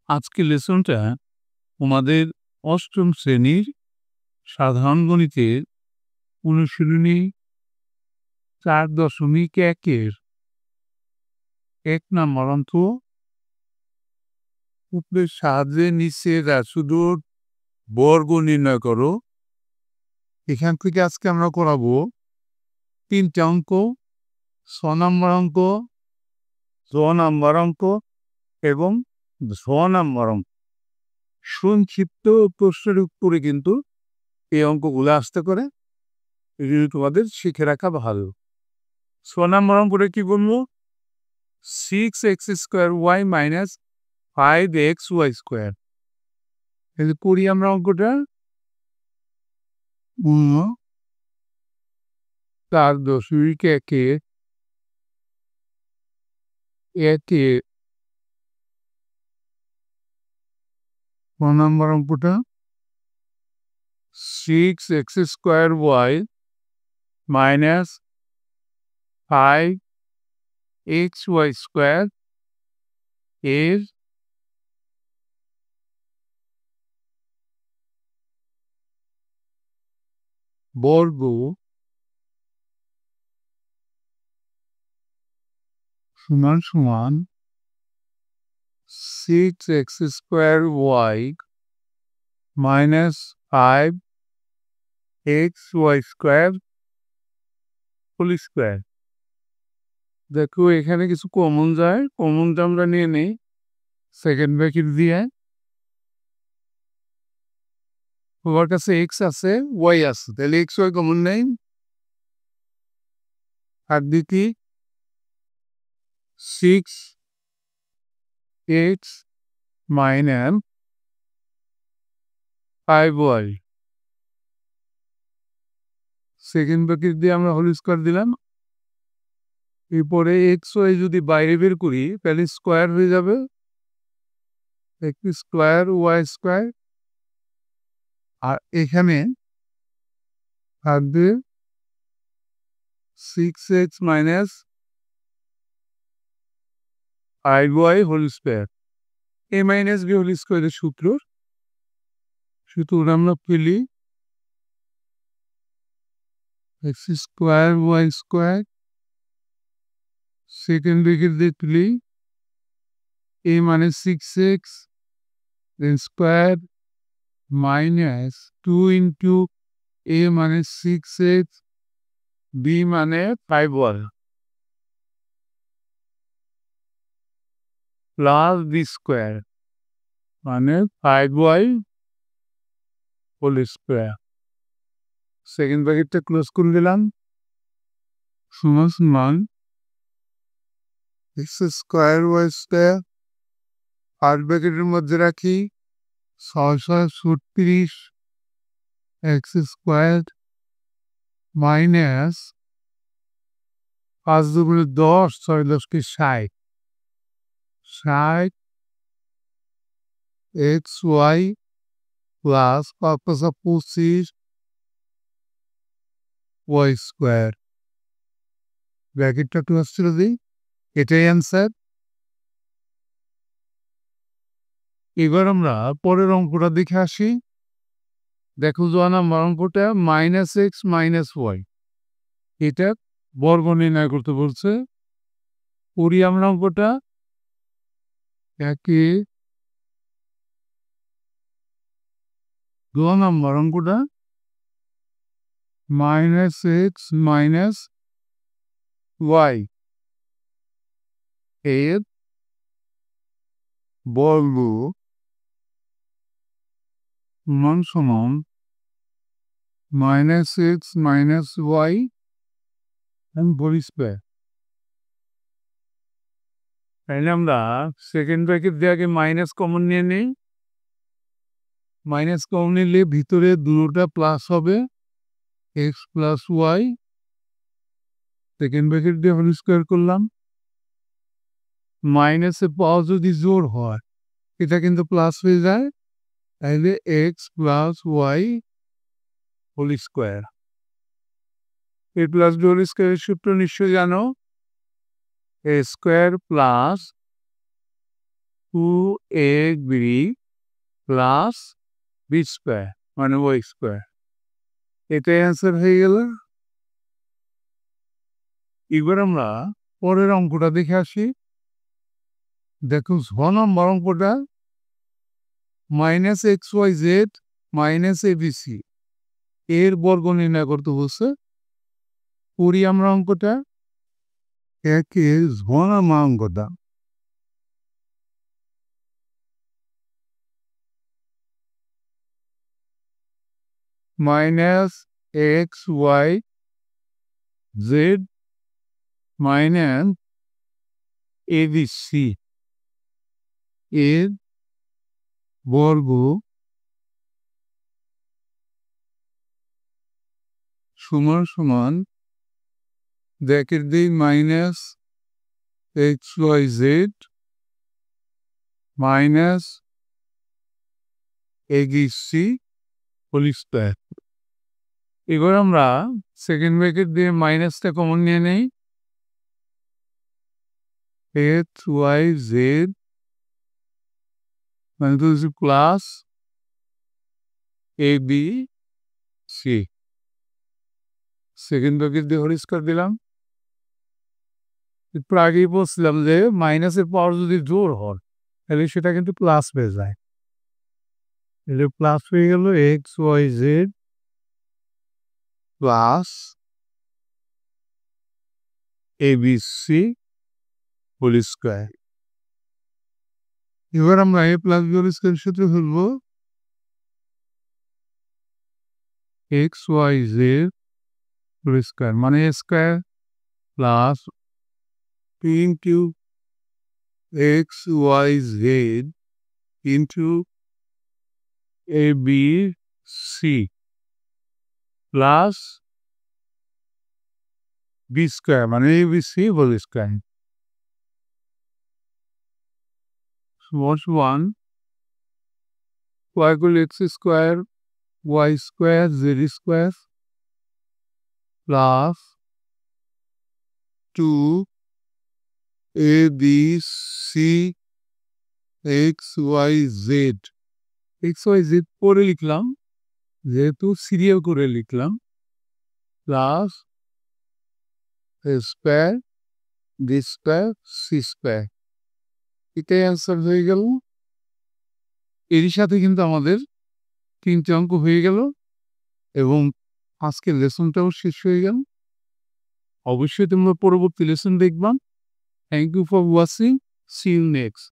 আজকের লেসনটা তোমাদের অষ্টম শ্রেণীর সাধারণ গণিতের অনুশীলনী 4.1-এর 1 নম্বর অঙ্ক। সূত্রের সাহায্যে নিচের রাশিগুলোর বর্গ নির্ণয় করো। এখান থেকে আজকে আমরা করাবো 3টে অঙ্ক, 6 নম্বর অঙ্ক, 6 নম্বর অঙ্ক এবং 6 নম্বর অঙ্ক। সংক্ষিপ্ত প্রশ্নের উত্তরে কিন্তু এই অঙ্কগুলো আসতে পারে, এগুলো তোমাদের শিখে রাখা ভালো। 6 নম্বর অঙ্কটা কি বলবো? 6x² y - 5xy²। করি আমরা অঙ্কটা। 4.1-এ 1 নম্বর অঙ্কটা 6x² y - 5xy² এর বর্গ সমান 6x² y - 5xy² whole square. দেখো এখানে কিছু কমন যায়, কমনটা আমরা নিয়ে নেই সেকেন্ড ব্র্যাকেট দিয়ে। তোমার কাছে এক্স আছে, ওয়াই আছে, তাহলে এক্স ওয়াই কমন নেই। আর দিকে 6x - 5y, সেকেন্ড ব্র্যাকেট দিয়ে আমরা হোল স্কয়ার দিলাম। এরপরে এক্স ওয়াই যদি বাইরে বের করি তাহলে স্কোয়ার হয়ে যাবে, x² y²। আর এখানে থাকবে 6x - 5y whole square. a - b whole স্কয়ারের সূত্র আমরা পেলি x² y², সেকেন্ড ব্র্যাকেট দিয়ে তুলি a মানে 6x then square minus 2 into a মানে 6x, b মানে 5y প্লাস b স্কয়ার মানে 5y হোল স্কয়ার। সেকেন্ড ব্র্যাকেটটা ক্লোজ করে দিলাম, সমান সমান x² y², আর ব্র্যাকেটের মধ্যে রাখি 636 x² মাইনাস 5 দুগুণে 10, 6 10কে 60, 60 xy প্লাস 5 5 25 y²। ব্র্যাকেটটা ক্লোজ করে দিই, এটাই অ্যান্সার। এবার আমরা পরের অঙ্কটা দেখে আসি। দেখো নম্বর অঙ্কটা -x - y, এটা বর্গ নির্ণয় করতে বলছে। করি আমরা অঙ্কটা। একে 2 নম্বর অঙ্কটা -x - y এর বর্গ সমান সমান -x - y হোল স্কয়ার। তাহলে আমরা সেকেন্ড ব্র্যাকেট দিয়ে আগে মাইনাস কমন নিয়ে নিই। মাইনাস কমন নিলে ভিতরে দুটোটা প্লাস হবে, x plus Y, second bracket দিয়ে হোল স্কয়ার করলাম। মাইনাসে পাওয়া যদি জোর হয় এটা কিন্তু প্লাস হয়ে যায়, তাহলে x plus y whole square. A plus b whole স্কয়ারের সূত্র নিশ্চয়ই জানো, a square plus 2ab plus b square মানে ওয়াই স্কোয়ার। এটাই অ্যান্সার হয়ে গেল। এবার আমরা পরের অঙ্কটা দেখে আসি। দেখুন 6 নম্বর অঙ্কটা minus X Y Z minus ABC এর বর্গ নির্ণয় করতে বলছে। করি আমরা অঙ্কটা। একে 6 নম্বর অঙ্কটা minus X Y Z minus ABC এর বর্গ সমান সমান ব্র্যাকেট দিই minus X Y Z minus ABC whole square. এবার আমরা সেকেন্ড ব্র্যাকেট দিয়ে মাইনাসটা কমন নিয়ে নেই। এক্স ওয়াই জেড মানে তো প্লাস এ বি সি। সেকেন্ড ব্র্যাকেট দিয়ে হোল স্কয়ার দিলাম। একটু আগেই বলছিলাম যে মাইনাসের পাওয়ার যদি জোর হয় তাহলে সেটা কিন্তু প্লাস হয়ে যায়। তাহলে প্লাস হয়ে গেল x Y z plus ABC whole square. এবার আমরা a plus b whole square সূত্র ফেলবো। X Y z whole square মানে a square plus into x Y z into a b c plus b square মানে a b c whole square. One y equal x square y square z square plus 2 a b c x y z x y z করে লিখলাম যেহেতু serial করে লিখলাম plus a square b square c square। এটাই answer হয়ে গেল। এরই সাথে কিন্তু আমাদের 3টে অঙ্ক হয়ে গেল এবং আজকের লেসনটাও শেষ হয়ে গেল। অবশ্যই তোমরা পরবর্তী লেসন দেখবা। Thank you for watching. See you next.